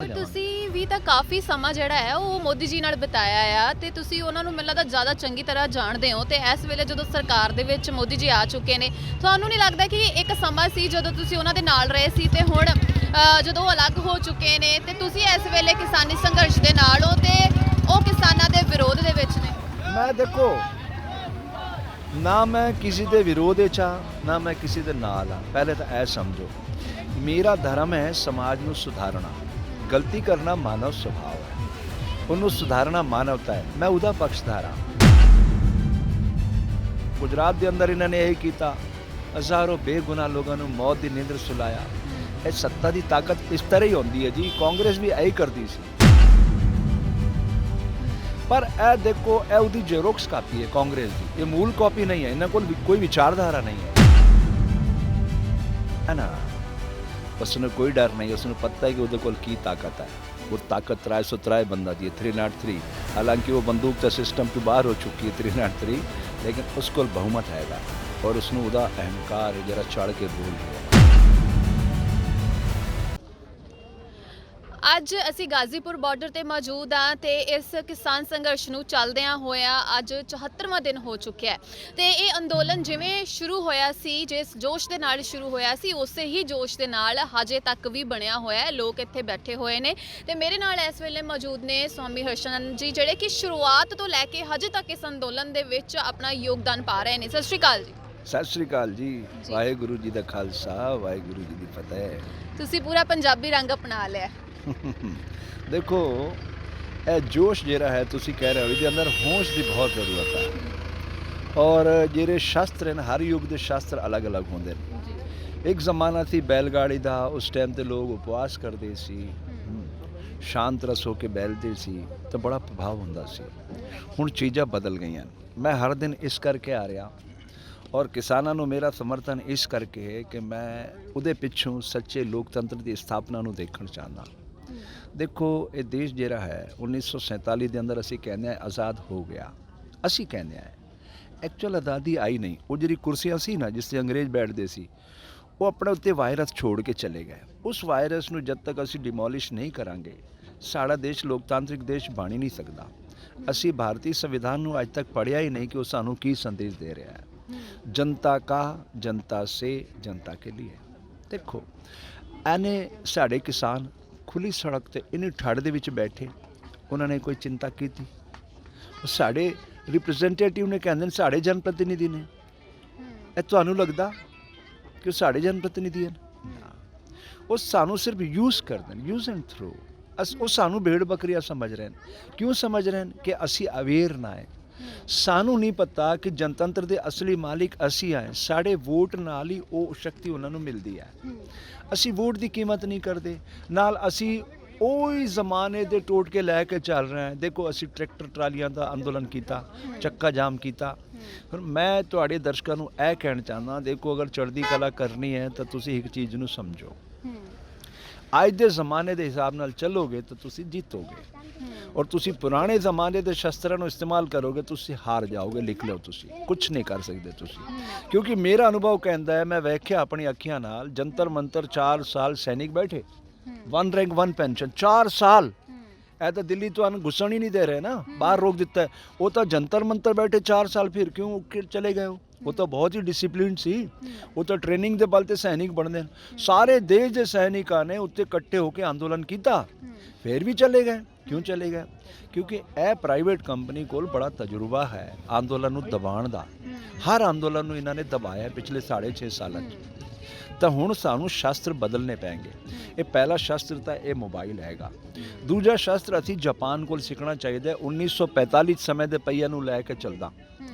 ਪਰ ਜਾਵਾਂਗੇ। ਤੁਸੀਂ ਵੀ ਤਾਂ ਕਾਫੀ ਸਮਾਂ ਜਿਹੜਾ ਹੈ ਉਹ ਮੋਦੀ ਜੀ ਨਾਲ ਬਿਤਾਇਆ ਆ ਤੇ ਤੁਸੀਂ ਉਹਨਾਂ ਨੂੰ ਮੈਨੂੰ ਲੱਗਦਾ ਜ਼ਿਆਦਾ ਚੰਗੀ ਤਰ੍ਹਾਂ ਜਾਣਦੇ ਹੋ ਤੇ ਇਸ ਵੇਲੇ ਜਦੋਂ ਸਰਕਾਰ ਦੇ ਵਿੱਚ ਮੋਦੀ ਜੀ ਆ ਚੁੱਕੇ ਨੇ ਤੁਹਾਨੂੰ ਨਹੀਂ ਲੱਗਦਾ ਕਿ ਇੱਕ ਸਮਾਂ ਸੀ ਜਦੋਂ ਤੁਸੀਂ ਉਹਨਾਂ ਦੇ ਨਾਲ ਰਹੇ ਸੀ ਤੇ ਹੁਣ ਜਦੋਂ ਉਹ ਅਲੱਗ ਹੋ ਚੁੱਕੇ ਨੇ ਤੇ ਤੁਸੀਂ ਇਸ ਵੇਲੇ ਕਿਸਾਨੀ ਸੰਘਰਸ਼ ਦੇ ਨਾਲ ਹੋ ਤੇ ਉਹ ਕਿਸਾਨਾਂ ਦੇ ਵਿਰੋਧ ਦੇ ਵਿੱਚ ਨੇ। ਮੈਂ ਦੇਖੋ ਨਾ ਮੈਂ ਕਿਸੇ ਦੇ ਵਿਰੋਧ ਵਿੱਚ ਆ ਨਾ ਮੈਂ ਕਿਸੇ ਦੇ ਨਾਲ ਆ। ਪਹਿਲੇ ਤਾਂ ਇਹ ਸਮਝੋ ਮੇਰਾ ਧਰਮ ਹੈ ਸਮਾਜ ਨੂੰ ਸੁਧਾਰਨਾ। ਗਲਤੀ ਕਰਨਾ ਮਾਨਵ ਸੁਭਾਅ ਹੈ, ਉਹਨੂੰ ਸੁਧਾਰਨਾ ਮਾਨਵਤਾ ਹੈ। ਮੈਂ ਉਹਦਾ ਪੱਖਧਾਰ ਹਾਂ। ਗੁਜਰਾਤ ਦੇ ਅੰਦਰ ਇਹਨਾਂ ਨੇ ਇਹ ਕੀਤਾ, ਹਜ਼ਾਰਾਂ ਬੇਗੁਨਾਹ ਲੋਕਾਂ ਨੂੰ ਮੌਤ ਦੀ ਨੀਂਦਰ ਸੁਲਾਇਆ। ਇਹ ਸੱਤਾ ਦੀ ਤਾਕਤ ਇਸ ਤਰ੍ਹਾਂ ਹੀ ਹੁੰਦੀ ਹੈ ਜੀ। ਕਾਂਗਰਸ ਵੀ ਇਹੀ ਕਰਦੀ ਸੀ। ਪਰ ਇਹ ਦੇਖੋ ਇਹ ਉਹਦੀ ਜ਼ੈਰੋਕਸ ਕਾਪੀ ਹੈ ਕਾਂਗਰਸ ਦੀ, ਇਹ ਮੂਲ ਕਾਪੀ ਨਹੀਂ ਹੈ। ਇਹਨਾਂ ਕੋਲ ਕੋਈ ਵਿਚਾਰਧਾਰਾ ਨਹੀਂ ਹੈ ਨਾ। ਉਸਨੂੰ ਕੋਈ ਡਰ ਨਹੀਂ, ਉਸਨੂੰ ਪਤਾ ਹੈ ਕਿ ਉਹਦੇ ਕੋਲ ਕੀ ਤਾਕਤ ਹੈ। ਉਹ ਤਾਕਤ 303 ਬੰਦਾ ਦੀ 303, ਹਾਲਾਂਕਿ ਉਹ ਬੰਦੂਕ ਦਾ ਸਿਸਟਮ ਤੋਂ ਬਾਹਰ ਹੋ ਚੁੱਕੀ ਹੈ 303, ਲੇਕਿਨ ਉਸ ਕੋਲ ਬਹੁਮਤ ਹੈਗਾ ਔਰ ਉਸਨੂੰ ਉਹਦਾ ਅਹੰਕਾਰ ਜਿਹੜਾ ਚੜ ਕੇ ਬੋਲ ਰਿਹਾ। ਅੱਜ ਅਸੀਂ ਗਾਜ਼ੀਪੁਰ ਬਾਰਡਰ ਤੇ ਮੌਜੂਦ ਹਾਂ ਤੇ ਇਸ ਕਿਸਾਨ ਸੰਘਰਸ਼ ਨੂੰ ਚੱਲਦਿਆਂ ਹੋਇਆ ਅੱਜ 74ਵਾਂ ਦਿਨ ਹੋ ਚੁੱਕਿਆ ਹੈ ਤੇ ਇਹ ਅੰਦੋਲਨ ਜਿਵੇਂ ਸ਼ੁਰੂ ਹੋਇਆ ਸੀ, ਜਿਸ ਜੋਸ਼ ਦੇ ਨਾਲ ਸ਼ੁਰੂ ਹੋਇਆ ਸੀ ਉਸੇ ਹੀ ਜੋਸ਼ ਦੇ ਨਾਲ ਹਜੇ ਤੱਕ ਵੀ ਬਣਿਆ ਹੋਇਆ ਹੈ। ਲੋਕ ਇੱਥੇ ਬੈਠੇ ਹੋਏ ਨੇ ਤੇ ਮੇਰੇ ਨਾਲ ਇਸ ਵੇਲੇ ਮੌਜੂਦ ਨੇ ਸਵਾਮੀ ਹਰਸ਼ਾਨੰਦ ਜੀ, ਜਿਹੜੇ ਕਿ ਸ਼ੁਰੂਆਤ ਤੋਂ ਲੈ ਕੇ ਹਜੇ ਤੱਕ ਇਸ ਅੰਦੋਲਨ ਦੇ ਵਿੱਚ ਆਪਣਾ ਯੋਗਦਾਨ ਪਾ ਰਹੇ ਨੇ। ਸਤਿ ਸ਼੍ਰੀ ਅਕਾਲ ਜੀ। ਸਤਿ ਸ਼੍ਰੀ ਅਕਾਲ ਜੀ। ਵਾਹਿਗੁਰੂ ਜੀ ਦਾ ਖਾਲਸਾ, ਵਾਹਿਗੁਰੂ ਜੀ ਦੀ ਫਤਿਹ। ਤੁਸੀਂ ਪੂਰਾ ਪੰਜਾਬੀ ਰੰਗ ਅਪਣਾ ਲਿਆ। ਦੇਖੋ ਇਹ ਜੋਸ਼ ਜਿਹੜਾ ਹੈ ਤੁਸੀਂ ਕਹਿ ਰਹੇ ਹੋ, ਇਹਦੇ ਅੰਦਰ ਹੋਸ਼ ਦੀ ਬਹੁਤ ਜ਼ਰੂਰਤ ਹੈ। ਔਰ ਜਿਹੜੇ ਸ਼ਸਤਰ ਹਨ, ਹਰ ਯੁੱਗ ਦੇ ਸ਼ਸਤਰ ਅਲੱਗ-ਅਲੱਗ ਹੁੰਦੇ ਨੇ। ਇੱਕ ਜ਼ਮਾਨਾ ਸੀ ਬੈਲਗਾੜੀ ਦਾ, ਉਸ ਟਾਈਮ ਤੇ ਲੋਕ ਉਪਵਾਸ ਕਰਦੇ ਸੀ, ਸ਼ਾਂਤ ਰਸ ਹੋ ਕੇ ਬੈਠਦੇ ਸੀ ਤਾਂ ਬੜਾ ਪ੍ਰਭਾਵ ਹੁੰਦਾ ਸੀ। ਹੁਣ ਚੀਜ਼ਾਂ ਬਦਲ ਗਈਆਂ। ਮੈਂ ਹਰ ਦਿਨ ਇਸ ਕਰਕੇ ਆ ਰਿਹਾ ਔਰ ਕਿਸਾਨਾਂ ਨੂੰ ਮੇਰਾ ਸਮਰਥਨ ਇਸ ਕਰਕੇ ਹੈ ਕਿ ਮੈਂ ਉਹਦੇ ਪਿੱਛੋਂ ਸੱਚੇ ਲੋਕਤੰਤਰ ਦੀ ਸਥਾਪਨਾ ਨੂੰ ਦੇਖਣਾ ਚਾਹੁੰਦਾ। ਦੇਖੋ ਇਹ ਦੇਸ਼ ਜਿਹੜਾ ਹੈ 1947 ਦੇ ਅੰਦਰ ਅਸੀਂ ਕਹਿੰਦੇ ਹਾਂ ਆਜ਼ਾਦ ਹੋ ਗਿਆ। ਅਸੀਂ ਕਹਿੰਦੇ ਹਾਂ ਐਕਚੁਅਲ ਆਜ਼ਾਦੀ ਆਈ ਨਹੀਂ। ਉਹ ਜਿਹੜੀ ਕੁਰਸੀਆਂ ਸੀ ਨਾ ਜਿਸ 'ਤੇ ਅੰਗਰੇਜ਼ ਬੈਠਦੇ ਸੀ, ਉਹ ਆਪਣੇ ਉੱਤੇ ਵਾਇਰਸ ਛੋੜ ਕੇ ਚਲੇ ਗਏ। ਉਸ ਵਾਇਰਸ ਨੂੰ ਜਦ ਤੱਕ ਅਸੀਂ ਡਿਮੋਲਿਸ਼ ਨਹੀਂ ਕਰਾਂਗੇ ਸਾਡਾ ਦੇਸ਼ ਲੋਕਤਾਂਤਰਿਕ ਦੇਸ਼ ਬਣ ਹੀ ਨਹੀਂ ਸਕਦਾ। ਅਸੀਂ ਭਾਰਤੀ ਸੰਵਿਧਾਨ ਨੂੰ ਅੱਜ ਤੱਕ ਪੜ੍ਹਿਆ ਹੀ ਨਹੀਂ ਕਿ ਉਹ ਸਾਨੂੰ ਕੀ ਸੰਦੇਸ਼ ਦੇ ਰਿਹਾ ਹੈ। ਜਨਤਾ ਕਾ, ਜਨਤਾ ਸੇ, ਜਨਤਾ ਕੇ ਲਈ। ਦੇਖੋ ਐਨੇ ਸਾਡੇ ਕਿਸਾਨ ਖੁੱਲੀ ਸੜਕ ਤੇ ਇੰਨੀ ਠੰਡ ਦੇ ਵਿੱਚ ਬੈਠੇ, ਉਹਨਾਂ ਨੇ ਕੋਈ ਚਿੰਤਾ ਕੀਤੀ? ਸਾਡੇ ਰਿਪਰੈਜ਼ੈਂਟੇਟਿਵ ਨੇ ਕਹਿੰਦੇ ਨੇ ਸਾਡੇ ਜਨ ਪ੍ਰਤੀਨਿਧੀ ਨੇ। ਇਹ ਤੁਹਾਨੂੰ ਲੱਗਦਾ ਕਿ ਉਹ ਸਾਡੇ ਜਨ ਪ੍ਰਤੀਨਿਧੀ ਹਨ? ਉਹ ਸਾਨੂੰ ਸਿਰਫ ਯੂਜ਼ ਕਰਦੇ ਨੇ, ਯੂਜ਼ ਐਂਡ ਥਰੋ। ਉਹ ਸਾਨੂੰ ਭੇਡ ਬੱਕਰੀਆਂ ਸਮਝ ਰਹੇ ਨੇ। ਕਿਉਂ ਸਮਝ ਰਹੇ ਨੇ? ਕਿ ਅਸੀਂ ਅਵੇਅਰ ਨਾ ਹੈ। ਸਾਨੂੰ ਨਹੀਂ ਪਤਾ ਕਿ ਜਨਤੰਤਰ ਦੇ ਅਸਲੀ ਮਾਲਿਕ ਅਸੀਂ ਆਏ। ਸਾਡੇ ਵੋਟ ਨਾਲ ਹੀ ਉਹ ਸ਼ਕਤੀ ਉਹਨਾਂ ਨੂੰ ਮਿਲਦੀ ਹੈ। ਅਸੀਂ ਵੋਟ ਦੀ ਕੀਮਤ ਨਹੀਂ ਕਰਦੇ। ਨਾਲ ਅਸੀਂ ਉਹੀ ਜ਼ਮਾਨੇ ਦੇ ਟੋਟਕੇ ਲੈ ਕੇ ਚੱਲ ਰਹੇ ਹਾਂ। ਦੇਖੋ ਅਸੀਂ ਟਰੈਕਟਰ ਟਰਾਲੀਆਂ ਦਾ ਅੰਦੋਲਨ ਕੀਤਾ, ਚੱਕਾ ਜਾਮ ਕੀਤਾ। ਹੁਣ ਮੈਂ ਤੁਹਾਡੇ ਦਰਸ਼ਕਾਂ ਨੂੰ ਇਹ ਕਹਿਣਾ ਚਾਹੁੰਦਾ, ਦੇਖੋ ਅਗਰ ਚੜ੍ਹਦੀ ਕਲਾ ਕਰਨੀ ਹੈ ਤਾਂ ਤੁਸੀਂ ਇੱਕ ਚੀਜ਼ ਨੂੰ ਸਮਝੋ। ਅੱਜ ਦੇ ਜ਼ਮਾਨੇ ਦੇ ਹਿਸਾਬ ਨਾਲ ਚੱਲੋਗੇ ਤਾਂ ਤੁਸੀਂ ਜਿੱਤੋਗੇ ਔਰ ਤੁਸੀਂ ਪੁਰਾਣੇ ਜ਼ਮਾਨੇ ਦੇ ਸ਼ਸਤਰਾਂ ਨੂੰ ਇਸਤੇਮਾਲ ਕਰੋਗੇ ਤੁਸੀਂ ਹਾਰ ਜਾਓਗੇ। ਲਿਖ ਲਓ, ਤੁਸੀਂ ਕੁਝ ਨਹੀਂ ਕਰ ਸਕਦੇ ਤੁਸੀਂ। ਕਿਉਂਕਿ ਮੇਰਾ ਅਨੁਭਵ ਕਹਿੰਦਾ ਹੈ, ਮੈਂ ਵੇਖਿਆ ਆਪਣੀ ਅੱਖੀਆਂ ਨਾਲ, ਜੰਤਰ ਮੰਤਰ 4 ਸਾਲ ਸੈਨਿਕ ਬੈਠੇ, 1 ਰੈਂਕ 1 ਪੈਨਸ਼ਨ 4 ਸਾਲ। ਇਹ ਤਾਂ ਦਿੱਲੀ ਤੁਹਾਨੂੰ ਘੁਸਣ ਹੀ ਨਹੀਂ ਦੇ ਰਹੇ ਨਾ, ਬਾਹਰ ਰੋਕ ਦਿੱਤਾ ਹੈ। ਉਹ ਤਾਂ ਜੰਤਰ ਮੰਤਰ ਬੈਠੇ 4 ਸਾਲ, ਫਿਰ ਕਿਉਂ ਚਲੇ ਗਏ? ਉਹ ਤਾਂ ਬਹੁਤ ਹੀ ਡਿਸਿਪਲਿਨ ਸੀ। ਉਹ ਤਾਂ ਟ੍ਰੇਨਿੰਗ ਦੇ ਬਲ ਤੇ ਸੈਨਿਕ ਬਣਦੇ ਨੇ। ਸਾਰੇ ਦੇਸ਼ ਦੇ ਸੈਨਿਕਾਂ ਨੇ ਉੱਤੇ ਇਕੱਠੇ ਹੋ ਕੇ ਅੰਦੋਲਨ ਕੀਤਾ, ਫਿਰ ਵੀ ਚਲੇ ਗਏ। ਕਿਉਂ ਚਲੇ ਗਏ? ਕਿਉਂਕਿ ਇਹ ਪ੍ਰਾਈਵੇਟ ਕੰਪਨੀ ਕੋਲ ਬੜਾ ਤਜਰਬਾ ਹੈ ਅੰਦੋਲਨ ਨੂੰ ਦਬਾਉਣ ਦਾ। ਹਰ ਅੰਦੋਲਨ ਨੂੰ ਇਹਨਾਂ ਨੇ ਦਬਾਇਆ ਪਿਛਲੇ 6.5 ਸਾਲਾਂ 'ਚ। ਤਾਂ ਹੁਣ ਸਾਨੂੰ ਸ਼ਸਤਰ ਬਦਲਨੇ ਪੈਣਗੇ। ਇਹ ਪਹਿਲਾ ਸ਼ਸਤਰ ਤਾਂ ਇਹ ਮੋਬਾਈਲ ਹੈਗਾ। ਦੂਜਾ ਸ਼ਸਤਰ ਅਸੀਂ ਜਾਪਾਨ ਕੋਲ ਸਿੱਖਣਾ ਚਾਹੀਦਾ। 1945 ਸਮੇਂ ਦੇ ਪਈਆਂ ਨੂੰ ਲੈ ਕੇ ਚੱਲਦਾ।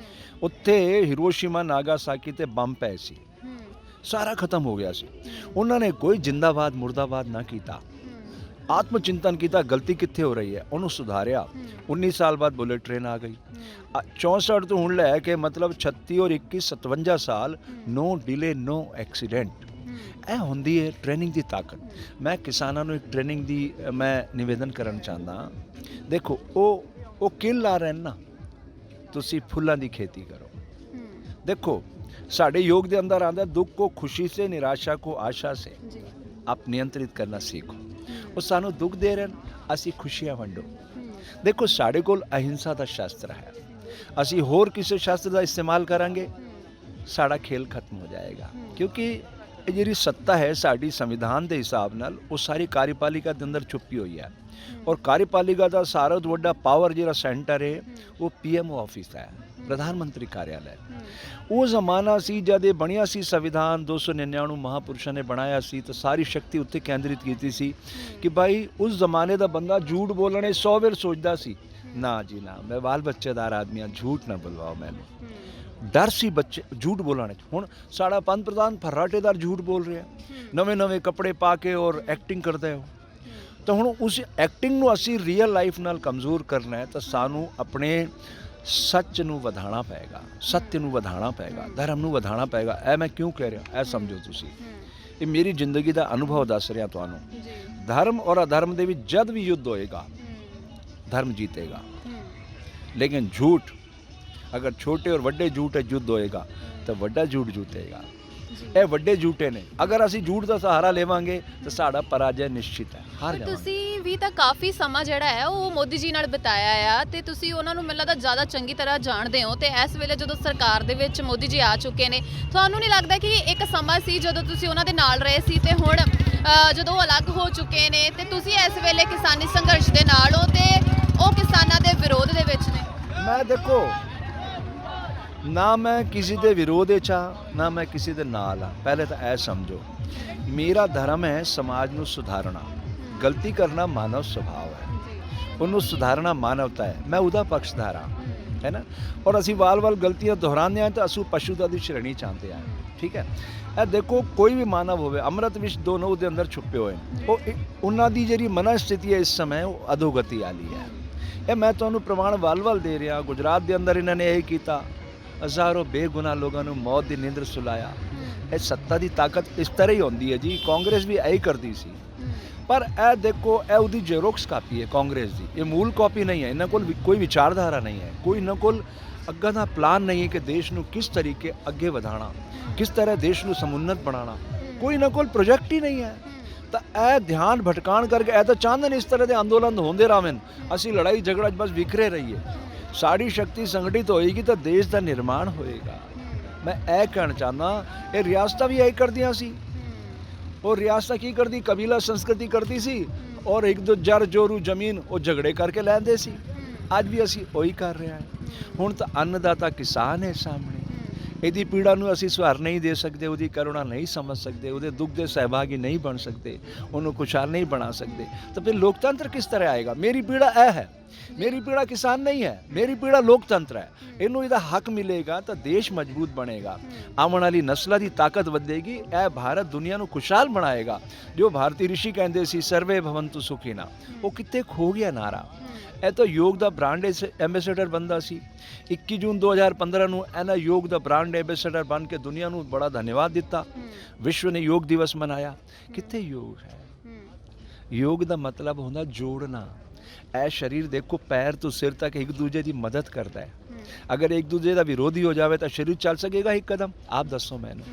ਉੱਥੇ ਹਿਰੋਸ਼ੀਮਾ ਨਾਗਾਸਾਕੀ ਤੇ ਬੰਬ ਪਏ ਸੀ, ਸਾਰਾ ਖਤਮ ਹੋ ਗਿਆ ਸੀ। ਉਹਨਾਂ ਨੇ ਕੋਈ ਜਿੰਦਾਬਾਦ ਮੁਰਦਾਬਾਦ ਨਾ ਕੀਤਾ, ਆਤਮ ਚਿੰਤਨ ਕੀਤਾ ਗਲਤੀ ਕਿੱਥੇ ਹੋ ਰਹੀ ਹੈ, ਉਹਨੂੰ ਸੁਧਾਰਿਆ। 19 ਸਾਲ ਬਾਅਦ ਬੁਲੇਟ ਟ੍ਰੇਨ ਆ ਗਈ। 64 ਤੋਂ ਹੁਣ ਲੈ ਕੇ ਮਤਲਬ 36 ਔਰ 21 57 ਸਾਲ, ਨੋ ਡਿਲੇ ਨੋ ਐਕਸੀਡੈਂਟ। ਇਹ ਹੁੰਦੀ ਹੈ ਟ੍ਰੇਨਿੰਗ ਦੀ ਤਾਕਤ। ਮੈਂ ਕਿਸਾਨਾਂ ਨੂੰ ਇੱਕ ਟ੍ਰੇਨਿੰਗ ਦੀ ਮੈਂ ਨਿਵੇਦਨ ਕਰਨ ਚਾਹੁੰਦਾ। ਦੇਖੋ ਉਹ ਕਿੱਲ ਲਾ ਰਹੇ ਨਾ, ਤੁਸੀਂ ਫੁੱਲਾਂ ਦੀ ਖੇਤੀ ਕਰੋ। ਦੇਖੋ ਸਾਡੇ ਯੋਗ ਦੇ ਅੰਦਰ ਆਉਂਦਾ, ਦੁੱਖ को खुशी से, निराशा को आशा से आप नियंत्रित करना सीखो। ਉਹ ਸਾਨੂੰ ਦੁੱਖ ਦੇ ਰਹੇ ਨੇ, ਅਸੀਂ ਖੁਸ਼ੀਆਂ ਵੰਡੋ। ਦੇਖੋ ਸਾਡੇ ਕੋਲ ਅਹਿੰਸਾ ਦਾ ਸ਼ਸਤਰ ਹੈ, ਅਸੀਂ ਹੋਰ ਕਿਸੇ ਸ਼ਸਤਰ ਦਾ ਇਸਤੇਮਾਲ ਕਰਾਂਗੇ ਸਾਡਾ ਖੇਲ ਖਤਮ ਹੋ ਜਾਏਗਾ। ਕਿਉਂਕਿ ਇਹ ਜਿਹੜੀ ਸੱਤਾ ਹੈ ਸਾਡੀ ਸੰਵਿਧਾਨ ਦੇ ਹਿਸਾਬ ਨਾਲ ਉਹ ਸਾਰੀ ਕਾਰਜਪਾਲਿਕਾ ਦੇ ਅੰਦਰ ਛੁਪੀ ਹੋਈ ਹੈ, ਔਰ ਕਾਰਜਪਾਲਿਕਾ ਦਾ ਸਾਰਾ ਤੋਂ ਵੱਡਾ ਪਾਵਰ ਜਿਹੜਾ ਸੈਂਟਰ ਹੈ ਉਹ ਪੀਐਮਓ ਆਫਿਸ ਹੈ, ਪ੍ਰਧਾਨ ਮੰਤਰੀ ਕਾਰਿਆਲਾ। ਉਹ ਜ਼ਮਾਨਾ ਸੀ ਜਦ ਇਹ ਬਣਿਆ ਸੀ ਸੰਵਿਧਾਨ 299 ਮਹਾਪੁਰਸ਼ਾਂ ਨੇ ਬਣਾਇਆ ਸੀ ਤਾਂ ਸਾਰੀ ਸ਼ਕਤੀ ਉੱਤੇ ਕੇਂਦਰਿਤ ਕੀਤੀ ਸੀ ਕਿ ਭਾਈ ਉਸ ਜ਼ਮਾਨੇ ਦਾ ਬੰਦਾ ਝੂਠ ਬੋਲਣੇ 100 ਵਾਰ ਸੋਚਦਾ ਸੀ, ਨਾ ਜੀ ਨਾ ਮੈਂ ਬਾਲ ਬੱਚੇਦਾਰ ਆਦਮੀ ਹਾਂ, ਝੂਠ ਨਾ ਬੁਲਵਾਓ ਮੈਨੂੰ। ਡਰ ਸੀ ਬੱਚੇ ਝੂਠ ਬੋਲਣ 'ਚ। ਹੁਣ ਸਾਡਾ ਪੰਜ ਪ੍ਰਧਾਨ ਫਰਾਟੇਦਾਰ ਝੂਠ ਬੋਲ ਰਿਹਾ, ਨਵੇਂ ਕੱਪੜੇ ਪਾ ਕੇ ਔਰ ਐਕਟਿੰਗ ਕਰਦਾ ਹੈ। ਤਾਂ ਹੁਣ ਉਸ ਐਕਟਿੰਗ ਨੂੰ ਅਸੀਂ ਰੀਅਲ ਲਾਈਫ ਨਾਲ ਕਮਜ਼ੋਰ ਕਰਨਾ ਹੈ ਤਾਂ ਸਾਨੂੰ ਆਪਣੇ ਸੱਚ ਨੂੰ ਵਧਾਉਣਾ ਪਏਗਾ, ਸੱਤ ਨੂੰ ਵਧਾਉਣਾ ਪਏਗਾ, ਧਰਮ ਨੂੰ ਵਧਾਉਣਾ ਪਏਗਾ। ਇਹ ਮੈਂ ਕਿਉਂ ਕਹਿ ਰਿਹਾ, ਇਹ ਸਮਝੋ ਤੁਸੀਂ, ਇਹ ਮੇਰੀ ਜ਼ਿੰਦਗੀ ਦਾ ਅਨੁਭਵ ਦੱਸ ਰਿਹਾ ਤੁਹਾਨੂੰ। ਧਰਮ ਔਰ ਅਧਰਮ ਦੇ ਵਿੱਚ ਜਦ ਵੀ ਯੁੱਧ ਹੋਏਗਾ ਧਰਮ ਜੀਤੇਗਾ, ਲੇਕਿਨ ਝੂਠ ਅਗਰ ਛੋਟੇ ਔਰ ਵੱਡੇ ਝੂਠ ਯੁੱਧ ਹੋਏਗਾ ਤਾਂ ਵੱਡਾ ਝੂਠ ਜਿੱਤੇਗਾ। ਇਹ ਵੱਡੇ ਝੂਠੇ ਨੇ, ਅਗਰ ਅਸੀਂ ਝੂਠ ਦਾ ਸਹਾਰਾ ਲਵਾਂਗੇ ਤਾਂ ਸਾਡਾ ਪਰਾਜੈ ਨਿਸ਼ਚਿਤ ਹੈ, ਹਾਰ ਜਾਵਾਂਗੇ। ਤੁਸੀਂ ਵੀ ਤਾਂ ਕਾਫੀ ਸਮਾਂ ਜਿਹੜਾ ਹੈ ਉਹ ਮੋਦੀ ਜੀ ਨਾਲ ਬਿਤਾਇਆ ਆ ਤੇ ਤੁਸੀਂ ਉਹਨਾਂ ਨੂੰ ਮੈਨੂੰ ਲੱਗਦਾ ਜ਼ਿਆਦਾ ਚੰਗੀ ਤਰ੍ਹਾਂ ਜਾਣਦੇ ਹੋ, ਤੇ ਇਸ ਵੇਲੇ ਜਦੋਂ ਸਰਕਾਰ ਦੇ ਵਿੱਚ ਮੋਦੀ ਜੀ ਆ ਚੁੱਕੇ ਨੇ, ਤੁਹਾਨੂੰ ਨਹੀਂ ਲੱਗਦਾ ਕਿ ਇੱਕ ਸਮਾਂ ਸੀ ਜਦੋਂ ਤੁਸੀਂ ਉਹਨਾਂ ਦੇ ਨਾਲ ਰਹੇ ਸੀ ਤੇ ਹੁਣ ਜਦੋਂ ਉਹ ਅਲੱਗ ਹੋ ਚੁੱਕੇ ਨੇ ਤੇ ਤੁਸੀਂ ਇਸ ਵੇਲੇ ਕਿਸਾਨੀ ਸੰਘਰਸ਼ ਦੇ ਨਾਲ ਹੋ ਤੇ ਉਹ ਕਿਸਾਨਾਂ ਦੇ ਵਿਰੋਧ ਦੇ ਵਿੱਚ ਨੇ? ਮੈਂ ਦੇਖੋ ਨਾ ਮੈਂ ਕਿਸੇ ਦੇ ਵਿਰੋਧ ਵਿੱਚ ਹਾਂ ਨਾ ਮੈਂ ਕਿਸੇ ਦੇ ਨਾਲ ਹਾਂ। ਪਹਿਲੇ ਤਾਂ ਇਹ ਸਮਝੋ ਮੇਰਾ ਧਰਮ ਹੈ ਸਮਾਜ ਨੂੰ ਸੁਧਾਰਨਾ, ਗਲਤੀ ਕਰਨਾ ਮਾਨਵ ਸੁਭਾਅ ਹੈ, ਉਹਨੂੰ ਸੁਧਾਰਨਾ ਮਾਨਵਤਾ ਹੈ। ਮੈਂ ਉਹਦਾ ਪੱਖਧਾਰ ਹਾਂ, ਹੈ ਨਾ। ਔਰ ਅਸੀਂ ਵਾਲ ਗਲਤੀਆਂ ਦੁਹਰਾਉਂਦੇ ਹਾਂ ਤਾਂ ਅਸੀਂ ਪਸ਼ੂਤਾ ਦੀ ਸ਼੍ਰੇਣੀ ਚਾਹੁੰਦੇ ਹਾਂ, ਠੀਕ ਹੈ। ਇਹ ਦੇਖੋ ਕੋਈ ਵੀ ਮਾਨਵ ਹੋਵੇ, ਅੰਮ੍ਰਿਤ ਵਿਸ਼ ਦੋਨੋਂ ਉਹਦੇ ਅੰਦਰ ਛੁਪੇ ਹੋਏ, ਉਹ ਉਹਨਾਂ ਦੀ ਜਿਹੜੀ ਮਨ ਸਥਿਤੀ ਹੈ ਇਸ ਸਮੇਂ ਉਹ ਅਧੋਗਤੀ ਵਾਲੀ ਹੈ। ਇਹ ਮੈਂ ਤੁਹਾਨੂੰ ਪ੍ਰਮਾਣ ਵਾਲ ਦੇ ਰਿਹਾ। ਗੁਜਰਾਤ ਦੇ ਅੰਦਰ ਇਹਨਾਂ ਨੇ ਇਹ ਕੀਤਾ, ਹਜ਼ਾਰੋਂ ਬੇਗੁਨਾਹ ਲੋਕਾਂ ਨੂੰ ਮੌਤ ਦੀ ਨੀਂਦਰ ਸੁਲਾਇਆ। ਇਹ ਸੱਤਾ ਦੀ ਤਾਕਤ ਇਸ ਤਰ੍ਹਾਂ ਹੀ ਹੁੰਦੀ ਹੈ ਜੀ, ਕਾਂਗਰਸ ਵੀ ਇਹੀ ਕਰਦੀ ਸੀ। ਪਰ ਇਹ ਦੇਖੋ ਇਹ ਉਹਦੀ ਜ਼ੈਰੋਕਸ ਕਾਪੀ ਹੈ ਕਾਂਗਰਸ ਦੀ, ਇਹ ਮੂਲ ਕਾਪੀ ਨਹੀਂ ਹੈ। ਇਹਨਾਂ ਕੋਲ ਕੋਈ ਵਿਚਾਰਧਾਰਾ ਨਹੀਂ ਹੈ, ਕੋਈ ਇਹਨਾਂ ਕੋਲ ਅੱਗਾ ਦਾ ਪਲਾਨ ਨਹੀਂ ਹੈ ਕਿ ਦੇਸ਼ ਨੂੰ ਕਿਸ ਤਰੀਕੇ ਅੱਗੇ ਵਧਾਉਣਾ, ਕਿਸ ਤਰ੍ਹਾਂ ਦੇਸ਼ ਨੂੰ ਸਮੁੰਨਤ ਬਣਾਉਣਾ, ਕੋਈ ਇਹਨਾਂ ਕੋਲ ਪ੍ਰੋਜੈਕਟ ਹੀ ਨਹੀਂ ਹੈ। ਤਾਂ ਇਹ ਧਿਆਨ ਭਟਕਾਣ ਕਰਕੇ ਇਹ ਤਾਂ ਚਾਹੁੰਦੇ ਨੇ ਇਸ ਤਰ੍ਹਾਂ ਦੇ ਅੰਦੋਲਨ ਹੁੰਦੇ ਰਹਿਣ, ਅਸੀਂ ਲੜਾਈ ਝਗੜਾ 'ਚ ਬਸ ਵਿਖਰੇ ਰਹੀਏ। ਸਾਡੀ ਸ਼ਕਤੀ ਸੰਗਠਿਤ ਹੋਏਗੀ ਤਾਂ ਦੇਸ਼ ਦਾ ਨਿਰਮਾਣ ਹੋਏਗਾ। ਮੈਂ ਇਹ ਕਹਿਣਾ ਚਾਹੁੰਦਾ, ਇਹ ਰਿਆਸਤਾਂ ਵੀ ਇਹੀ ਕਰਦੀਆਂ ਸੀ। ਉਹ ਰਿਆਸਤਾਂ ਕੀ ਕਰਦੀ, ਕਬੀਲਾ ਸੰਸਕ੍ਰਿਤੀ ਕਰਦੀ ਸੀ ਔਰ ਇੱਕ ਦੋ ਜਰ ਜੋਰੂ ਜ਼ਮੀਨ ਉਹ ਝਗੜੇ ਕਰਕੇ ਲੈਂਦੇ ਸੀ। ਅੱਜ ਵੀ ਅਸੀਂ ਉਹੀ ਕਰ ਰਹੇ ਹਾਂ। ਹੁਣ ਤਾਂ ਅੰਨਦਾਤਾ ਕਿਸਾਨ ਹੈ ਸਾਹਮਣੇ, ਇਹਦੀ ਪੀੜਾ ਨੂੰ ਅਸੀਂ ਸਹਾਰ ਨਹੀਂ ਦੇ ਸਕਦੇ, ਉਹਦੀ ਕਰੁਣਾ ਨਹੀਂ ਸਮਝ ਸਕਦੇ, ਉਹਦੇ ਦੁੱਖ ਦੇ ਸਹਿਭਾਗੀ ਨਹੀਂ ਬਣ ਸਕਦੇ, ਉਹਨੂੰ ਖੁਸ਼ਹਾਲ ਨਹੀਂ ਬਣਾ ਸਕਦੇ। ਤਾਂ ਫਿਰ ਲੋਕਤੰਤਰ ਕਿਸ ਤਰ੍ਹਾਂ ਆਏਗਾ? ਮੇਰੀ ਪੀੜਾ ਇਹ ਹੈ, ਮੇਰੀ ਪੀੜਾ ਕਿਸਾਨ ਨਹੀਂ ਹੈ, ਮੇਰੀ ਪੀੜਾ ਲੋਕਤੰਤਰ ਹੈ। ਇਹਨੂੰ ਇਹਦਾ ਹੱਕ ਮਿਲੇਗਾ ਤਾਂ ਦੇਸ਼ ਮਜ਼ਬੂਤ ਬਣੇਗਾ, ਆਉਣ ਵਾਲੀ ਨਸਲਾਂ ਦੀ ਤਾਕਤ ਵਧੇਗੀ, ਇਹ ਭਾਰਤ ਦੁਨੀਆ ਨੂੰ ਖੁਸ਼ਹਾਲ ਬਣਾਏਗਾ। ਜੋ ਭਾਰਤੀ ਰਿਸ਼ੀ ਕਹਿੰਦੇ ਸੀ ਸਰਵੇ ਭਵੰਤੂ ਸੁਖੀਨਾ, ਉਹ ਕਿੱਥੇ ਖੋ ਗਿਆ ਨਾਰਾ। ਇਹ ਤਾਂ ਯੋਗ ਦਾ ਬ੍ਰਾਂਡ ਐਂਬੈਸੇਡਰ ਬੰਦਾ ਸੀ। 21 ਜੂਨ 2015 ਨੂੰ ਇਹਨਾਂ ਯੋਗ ਦਾ ਬ੍ਰਾਂਡ ਐਂਬੈਸੇਡਰ ਬਣ ਕੇ ਦੁਨੀਆ ਨੂੰ ਬੜਾ ਧੰਨਵਾਦ ਦਿੱਤਾ। ਵਿਸ਼ਵ ਨੇ ਯੋਗ ਦਿਵਸ ਮਨਾਇਆ। ਕਿੱਥੇ ਯੋਗ ਹੈ? ਯੋਗ ਦਾ ਮਤਲਬ ਹੁੰਦਾ ਜੋੜਨਾ। ਇਹ ਸਰੀਰ ਦੇਖੋ ਪੈਰ ਤੋਂ ਸਿਰ ਤੱਕ ਇੱਕ ਦੂਜੇ ਦੀ ਮਦਦ ਕਰਦਾ ਹੈ। ਅਗਰ ਇੱਕ ਦੂਜੇ ਦਾ ਵਿਰੋਧੀ ਹੋ ਜਾਵੇ ਤਾਂ ਸਰੀਰ ਚੱਲ ਸਕੇਗਾ ਇੱਕ ਕਦਮ? ਆਪ ਦੱਸੋ ਮੈਨੂੰ।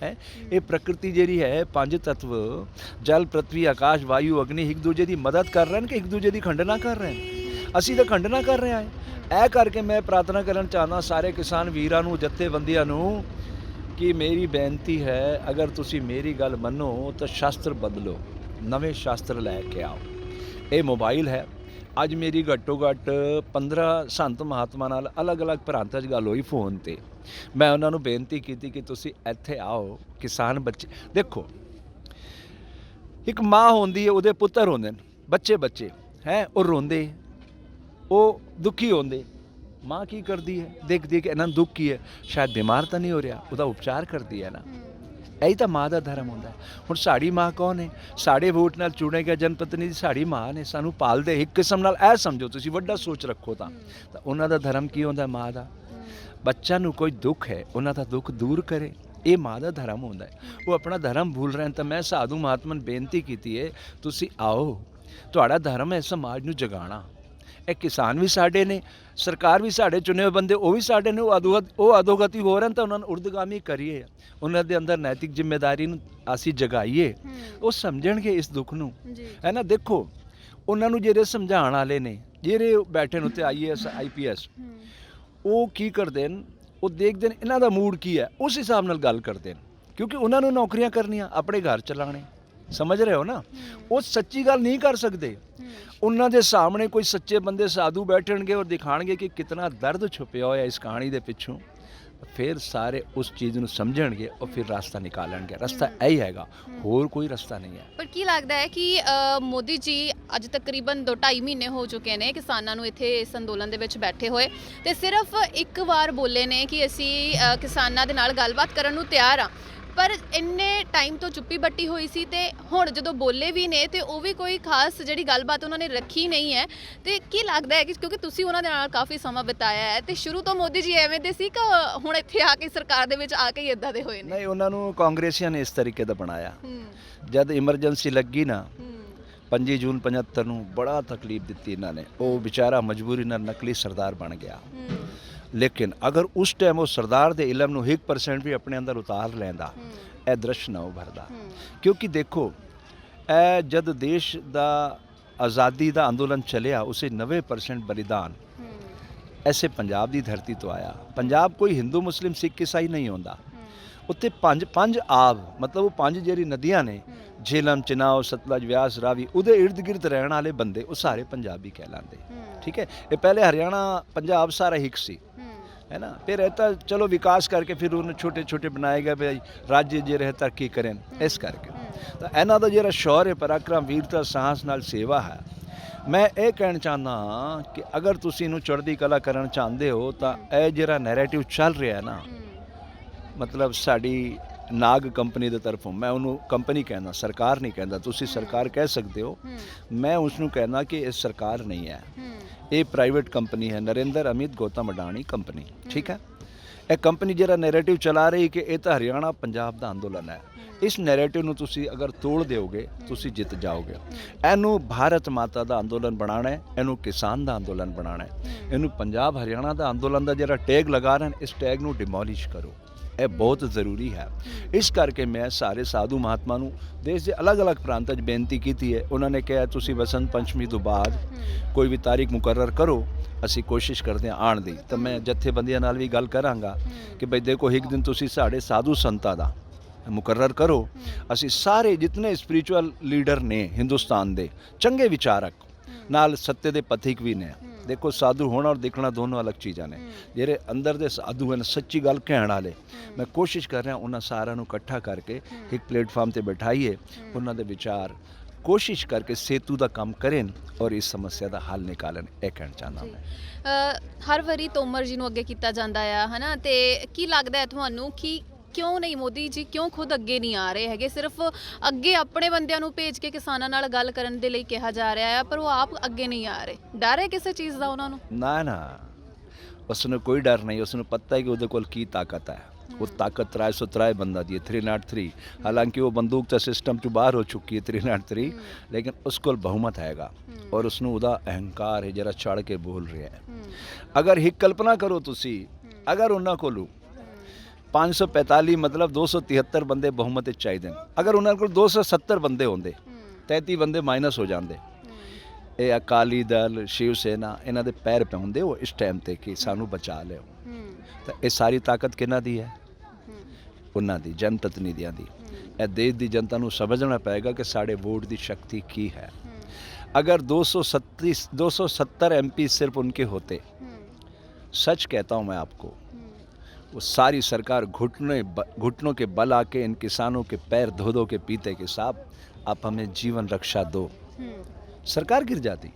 ਹੈ ਇਹ ਪ੍ਰਕਿਰਤੀ ਜਿਹੜੀ ਹੈ, ਪੰਜ ਤੱਤਵ ਜਲ ਪ੍ਰਥਵੀ ਆਕਾਸ਼ ਵਾਯੂ ਅਗਨੀ ਇੱਕ ਦੂਜੇ ਦੀ ਮਦਦ ਕਰ ਰਹੇ ਨੇ ਕਿ ਇੱਕ ਦੂਜੇ ਦੀ ਖੰਡਨਾ ਕਰ ਰਹੇ ਨੇ? ਅਸੀਂ ਤਾਂ ਖੰਡਨਾ ਕਰ ਰਹੇ ਹਾਂ। ਇਹ ਕਰਕੇ ਮੈਂ ਪ੍ਰਾਰਥਨਾ ਕਰਨ ਚਾਹੁੰਦਾ ਸਾਰੇ ਕਿਸਾਨ ਵੀਰਾਂ ਨੂੰ, ਜਥੇਬੰਦੀਆਂ ਨੂੰ ਕਿ ਮੇਰੀ ਬੇਨਤੀ ਹੈ, ਅਗਰ ਤੁਸੀਂ ਮੇਰੀ ਗੱਲ ਮੰਨੋ ਤਾਂ ਸ਼ਾਸਤਰ ਬਦਲੋ, ਨਵੇਂ ਸ਼ਾਸਤਰ ਲੈ ਕੇ ਆਓ। ਇਹ ਮੋਬਾਈਲ ਹੈ। ਅੱਜ ਮੇਰੀ ਘੱਟੋ ਘੱਟ 15 ਸੰਤ ਮਹਾਤਮਾ ਨਾਲ ਅਲੱਗ-ਅਲੱਗ ਪ੍ਰਾਂਤਾਂ 'ਚ ਗੱਲ ਹੋਈ ਫੋਨ 'ਤੇ। ਮੈਂ ਉਹਨਾਂ ਨੂੰ ਬੇਨਤੀ ਕੀਤੀ ਕਿ ਤੁਸੀਂ ਇੱਥੇ ਆਓ। ਕਿਸਾਨ ਬੱਚੇ ਦੇਖੋ, ਇੱਕ ਮਾਂ ਹੁੰਦੀ ਹੈ, ਉਹਦੇ ਪੁੱਤਰ ਹੁੰਦੇ ਨੇ, ਬੱਚੇ ਹੈ, ਉਹ ਰੋਂਦੇ, ਉਹ ਦੁਖੀ ਹੁੰਦੇ। ਮਾਂ ਕੀ ਕਰਦੀ ਹੈ? ਦੇਖਦੀ ਹੈ ਕਿ ਇਹਨਾਂ ਨੂੰ ਦੁੱਖ ਕੀ ਹੈ, ਸ਼ਾਇਦ ਬਿਮਾਰ ਤਾਂ ਨਹੀਂ ਹੋ ਰਿਹਾ, ਉਹਦਾ ਉਪਚਾਰ ਕਰਦੀ ਹੈ ਨਾ। ਇਹੀ ਤਾਂ ਮਾਂ ਦਾ ਧਰਮ ਹੁੰਦਾ ਹੈ। ਹੁਣ ਸਾਡੀ ਮਾਂ ਕੌਣ ਹੈ? ਸਾਡੇ ਵੋਟ ਨਾਲ ਚੁਣੇ ਗਏ ਜਨਪ੍ਰਤੀਨਿਧੀ ਸਾਡੀ ਮਾਂ ਨੇ, ਸਾਨੂੰ ਪਾਲਦੇ। ਇੱਕ ਕਿਸਮ ਨਾਲ ਇਹ ਸਮਝੋ, ਤੁਸੀਂ ਵੱਡਾ ਸੋਚ ਰੱਖੋ ਤਾਂ ਉਹਨਾਂ ਦਾ ਧਰਮ ਕੀ ਹੁੰਦਾ? ਮਾਂ ਦਾ। ਬੱਚਾ ਨੂੰ ਕੋਈ ਦੁੱਖ ਹੈ, ਉਹਨਾਂ ਦਾ ਦੁੱਖ ਦੂਰ ਕਰੇ, ਇਹ ਮਾਂ ਦਾ ਧਰਮ ਹੁੰਦਾ ਹੈ। ਉਹ ਆਪਣਾ ਧਰਮ ਭੁੱਲ ਰਹੇ ਹਨ। ਤਾਂ ਮੈਂ ਸਾਧੂ ਮਹਾਤਮਾ ਨੂੰ ਬੇਨਤੀ ਕੀਤੀ ਹੈ, ਤੁਸੀਂ ਆਓ, ਤੁਹਾਡਾ ਧਰਮ ਹੈ ਸਮਾਜ ਨੂੰ ਜਗਾਉਣਾ। ਇਹ ਕਿਸਾਨ ਵੀ ਸਾਡੇ ਨੇ, ਸਰਕਾਰ ਵੀ ਸਾਡੇ ਚੁਣੇ ਹੋਏ ਬੰਦੇ ਉਹ ਵੀ ਸਾਡੇ ਨੇ। ਉਹ ਅਧੋਗਤੀ ਹੋ ਰਹੇ ਨੇ ਤਾਂ ਉਹਨਾਂ ਨੂੰ ਉਰਦਗਾਮੀ ਕਰੀਏ, ਉਹਨਾਂ ਦੇ ਅੰਦਰ ਨੈਤਿਕ ਜ਼ਿੰਮੇਵਾਰੀ ਨੂੰ ਅਸੀਂ ਜਗਾਈਏ, ਉਹ ਸਮਝਣਗੇ ਇਸ ਦੁੱਖ ਨੂੰ, ਹੈ ਨਾ। ਦੇਖੋ ਉਹਨਾਂ ਨੂੰ ਜਿਹੜੇ ਸਮਝਾਉਣ ਵਾਲੇ ਨੇ, ਜਿਹੜੇ ਬੈਠੇ ਨੇ ਉੱਤੇ IAS IPS, ਉਹ ਕੀ ਕਰਦੇ ਨੇ, ਉਹ ਦੇਖਦੇ ਨੇ ਇਹਨਾਂ ਦਾ ਮੂਡ ਕੀ ਹੈ, ਉਸ ਹਿਸਾਬ ਨਾਲ ਗੱਲ ਕਰਦੇ ਨੇ, ਕਿਉਂਕਿ ਉਹਨਾਂ ਨੂੰ ਨੌਕਰੀਆਂ ਕਰਨੀਆਂ, ਆਪਣੇ ਘਰ ਚਲਾਉਣੇ, ਸਮਝ ਰਹੇ ਹੋ ਨਾ। ਉਹ ਸੱਚੀ ਗੱਲ ਨਹੀਂ ਕਰ ਸਕਦੇ। ਉਹਨਾਂ ਦੇ ਸਾਹਮਣੇ ਕੋਈ ਸੱਚੇ ਬੰਦੇ ਸਾਧੂ ਬੈਠਣਗੇ ਔਰ ਦਿਖਾਣਗੇ ਕਿ ਕਿਤਨਾ ਦਰਦ ਛੁਪਿਆ ਹੋਇਆ ਇਸ ਕਹਾਣੀ ਦੇ ਪਿੱਛੋਂ, ਫਿਰ ਸਾਰੇ ਉਸ ਚੀਜ਼ ਨੂੰ ਸਮਝਣਗੇ ਔਰ ਫਿਰ ਰਸਤਾ ਨਿਕਾਲਣਗੇ। ਰਸਤਾ ਇਹੀ ਹੈਗਾ, ਹੋਰ ਕੋਈ ਰਸਤਾ ਨਹੀਂ ਹੈ। ਪਰ ਕੀ ਲੱਗਦਾ ਹੈ ਕਿ ਮੋਦੀ ਜੀ ਅੱਜ ਤਕਰੀਬਨ 2-2.5 ਮਹੀਨੇ ਹੋ ਚੁੱਕੇ ਨੇ ਕਿਸਾਨਾਂ ਨੂੰ ਇੱਥੇ ਇਸ ਅੰਦੋਲਨ ਦੇ ਵਿੱਚ ਬੈਠੇ ਹੋਏ, ਤੇ ਸਿਰਫ ਇੱਕ ਵਾਰ ਬੋਲੇ ਨੇ ਕਿ ਅਸੀਂ ਕਿਸਾਨਾਂ ਦੇ ਨਾਲ ਗੱਲਬਾਤ ਕਰਨ ਨੂੰ ਤਿਆਰ ਹਾਂ, ਪਰ ਇੰਨੇ ਟਾਈਮ ਤੋਂ ਚੁੱਪੀ ਬੱਟੀ ਹੋਈ ਸੀ, ਤੇ ਹੁਣ ਜਦੋਂ ਬੋਲੇ ਵੀ ਨੇ ਤੇ ਉਹ ਵੀ ਕੋਈ ਖਾਸ ਜਿਹੜੀ ਗੱਲਬਾਤ ਉਹਨਾਂ ਨੇ ਰੱਖੀ ਨਹੀਂ ਹੈ। ਤੇ ਕੀ ਲੱਗਦਾ ਹੈ ਕਿ ਕਿਉਂਕਿ ਤੁਸੀਂ ਉਹਨਾਂ ਦੇ ਨਾਲ ਕਾਫੀ ਸਮਾਂ ਬਿਤਾਇਆ ਹੈ, ਤੇ ਸ਼ੁਰੂ ਤੋਂ ਮੋਦੀ ਜੀ ਐਵੇਂ ਦੇ ਸੀ ਕਿ ਹੁਣ ਇੱਥੇ ਆ ਕੇ ਸਰਕਾਰ ਦੇ ਵਿੱਚ ਆ ਕੇ ਹੀ ਇਦਾਂ ਦੇ ਹੋਏ ਨੇ? ਨਹੀਂ, ਉਹਨਾਂ ਨੂੰ ਕਾਂਗਰਸੀਆਂ ਨੇ ਇਸ ਤਰੀਕੇ ਦਾ ਬਣਾਇਆ। ਜਦ ਇਮਰਜੈਂਸੀ ਲੱਗੀ ਨਾ 5 ਜੂਨ 75 ਨੂੰ, ਬੜਾ ਤਕਲੀਫ ਦਿੱਤੀ ਇਹਨਾਂ ਨੇ। ਉਹ ਵਿਚਾਰਾ ਮਜਬੂਰੀ ਨਾਲ ਨਕਲੀ ਸਰਦਾਰ ਬਣ ਗਿਆ। ਲੇਕਿਨ ਅਗਰ ਉਸ ਟਾਈਮ ਉਹ ਸਰਦਾਰ ਦੇ ਇਲਮ ਨੂੰ 1% ਵੀ ਆਪਣੇ ਅੰਦਰ ਉਤਾਰ ਲੈਂਦਾ, ਇਹ ਦ੍ਰਿਸ਼ ਨਾ ਉਭਰਦਾ। ਕਿਉਂਕਿ ਦੇਖੋ, ਇਹ ਜਦ ਦੇਸ਼ ਦਾ ਆਜ਼ਾਦੀ ਦਾ ਅੰਦੋਲਨ ਚੱਲਿਆ, ਉਸੇ 90% ਬਲੀਦਾਨ ਐਸੇ ਪੰਜਾਬ ਦੀ ਧਰਤੀ ਤੋਂ ਆਇਆ। ਪੰਜਾਬ ਕੋਈ ਹਿੰਦੂ ਮੁਸਲਿਮ ਸਿੱਖ ਈਸਾਈ ਨਹੀਂ ਹੁੰਦਾ। ਉੱਥੇ ਪੰਜ ਆਬ, ਮਤਲਬ ਉਹ 5 ਜਿਹੜੀ ਨਦੀਆਂ ਨੇ, झेलम चिनाव सतलज व्यास रावी, ਉਹਦੇ इर्द गिर्द ਰਹਿਣ ਵਾਲੇ ਬੰਦੇ ਉਹ ਸਾਰੇ ਪੰਜਾਬੀ ਕਹਿਲਾਉਂਦੇ। ठीक है, ये पहले हरियाणा पंजाब सारा हिक सी, है ना। फिर रहता चलो विकास करके फिर उन्हें छोटे छोटे बनाए गए भाई राज्य जे रहे तरक्की करें, इस करके तो इन्हों का जो शौर्य पराक्रम वीरता साहस नाल सेवा है। मैं ये कहना चाहता हाँ कि अगर तुसी इनू चढ़दी कला करना चाहते हो तो यह जो नैरेटिव चल रहा है ना, मतलब साड़ी नाग कंपनी की तरफों, मैं उन्होंने कंपनी कहना, सरकार नहीं कहता। तुसी सरकार कह सकते हो, मैं उसनू कहना कि ये सरकार नहीं है, ये प्राइवेट कंपनी है, नरेंद्र अमित गौतम अडानी कंपनी। ठीक है, ये कंपनी जरा नैरेटिव चला रही कि ये तो हरियाणा पंजाब का अंदोलन है। इस नैरेटिव नू तुसी अगर तोड़ दोगे तुसी जित जाओगे। इनू भारत माता का अंदोलन बनाना है, इनू किसान का अंदोलन बनाना है, इनू पंजाब हरियाणा का अंदोलन का जरा टैग लगा रहे हैं, इस टैग नू डिमोलिश करो, ਇਹ ਬਹੁਤ ਜ਼ਰੂਰੀ ਹੈ। ਇਸ ਕਰਕੇ ਮੈਂ ਸਾਰੇ ਸਾਧੂ ਮਹਾਤਮਾ ਨੂੰ ਦੇਸ਼ ਦੇ ਅਲੱਗ-ਅਲੱਗ ਪ੍ਰਾਂਤਾਂ 'ਚ ਬੇਨਤੀ ਕੀਤੀ ਹੈ। ਉਹਨਾਂ ਨੇ ਕਿਹਾ ਤੁਸੀਂ ਬਸੰਤ ਪੰਚਮੀ ਤੋਂ ਬਾਅਦ ਕੋਈ ਵੀ ਤਾਰੀਖ ਮੁਕਰਰ ਕਰੋ, ਅਸੀਂ ਕੋਸ਼ਿਸ਼ ਕਰਦੇ ਹਾਂ ਆਉਣ ਦੀ। ਤਾਂ ਮੈਂ ਜਥੇਬੰਦੀਆਂ ਨਾਲ ਵੀ ਗੱਲ ਕਰਾਂਗਾ ਕਿ ਬਈ ਦੇਖੋ ਇੱਕ ਦਿਨ ਤੁਸੀਂ ਸਾਡੇ ਸਾਧੂ ਸੰਤਾਂ ਦਾ ਮੁਕਰਰ ਕਰੋ, ਅਸੀਂ ਸਾਰੇ ਜਿਤਨੇ ਸਪਿਰਿਚੁਅਲ ਲੀਡਰ ਨੇ ਹਿੰਦੁਸਤਾਨ ਦੇ, ਚੰਗੇ ਵਿਚਾਰਕ ਨਾਲ ਸੱਤੇ ਦੇ ਪਥਿਕ ਵੀ ਨੇ। देखो साधु होना और दिखना दोनों अलग चीज़ा ने। जेरे अंदर दे साधु हैं सच्ची गल कहण वाले, मैं कोशिश कर रहा उन्होंने सारा इकट्ठा करके एक प्लेटफॉर्म ते बैठाइए, उन्होंने दे विचार कोशिश करके सेतु का काम करें और इस समस्या का हल निकालन। ये कहना चाहना मैं। हर वारी तोमर जी नूं अगे कीता जांदा है ना, ते की लगदा है तुहानूं कि क्यों नहीं मोदी जी क्यों खुद अगे नहीं आ रहे हैगे? सिर्फ अगे अपने बंदियां नूं भेज के किसानां नाल गल करन दे लई कहा जा रहा है, पर वो आप अगे नहीं आ रहे। डर है किसी चीज़ का उन्हां नूं? ना ना, उसनूं कोई डर नहीं। उसनूं पता है कि उहदे कोल की ताकत है। वो ताकत 303 बंदा दी है, 303। हालांकि वो बंदूक तो सिस्टम चों बाहर हो चुकी है 303, लेकिन उस कोल बहुमत हैगा और उसनूं उहदा अहंकार है, जरा चढ़ के बोल रहा है। अगर एक कल्पना करो तुसी, अगर उन्हां कोलों 545 मतलब 273 बंदे बहुमत चाहिए, अगर उन्होंने को 270 बंदे होंगे, 33 बंदे माइनस हो जाते। ये अकाली दल शिव सेना इन्हों के पैर पाउंदे वो इस टाइम ते कि सानू बचा लो। तो ये सारी ताकत किन्हां दी है? उन्हां दी, जनप्रतिनिधियों की। यह देश की जनता नू समझना पएगा कि साढ़े वोट की शक्ति की है। अगर 270 MP सिर्फ उनके होते, सच कहता हूँ मैं आपको, वो सारी सरकार घुटनों के बल आके इन किसानों के पैर धो धो के पीते कि साहब आप हमें जीवन रक्षा दो, सरकार गिर जाती।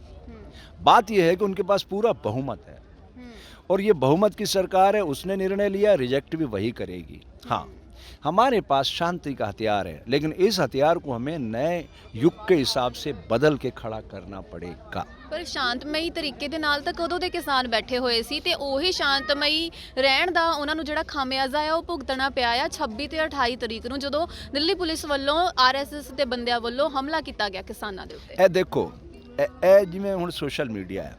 बात यह है कि उनके पास पूरा बहुमत है और ये बहुमत की सरकार है, उसने निर्णय लिया, रिजेक्ट भी वही करेगी। हाँ, हमारे पास शांति का हथियार है, लेकिन इस हथियार को हमें नए युग के हिसाब से बदल के खड़ा करना पड़ेगा। पर शांतमई तरीके दे नाल तक कदों दे किसान बैठे हुए सी, ते ओही शांतमई रहण दा उन्हां नूं जिहड़ा खामियाजा है वो भुगतना पिया आ 26 ते 28 तरीक नूं जदों दिल्ली पुलिस वल्लों RSS दे बंदियां वल्लों हमला कीता गया किसानां दे उत्ते। ए देखो, ਇਹ ਜਿਵੇਂ ਹੁਣ ਸੋਸ਼ਲ ਮੀਡੀਆ ਹੈ,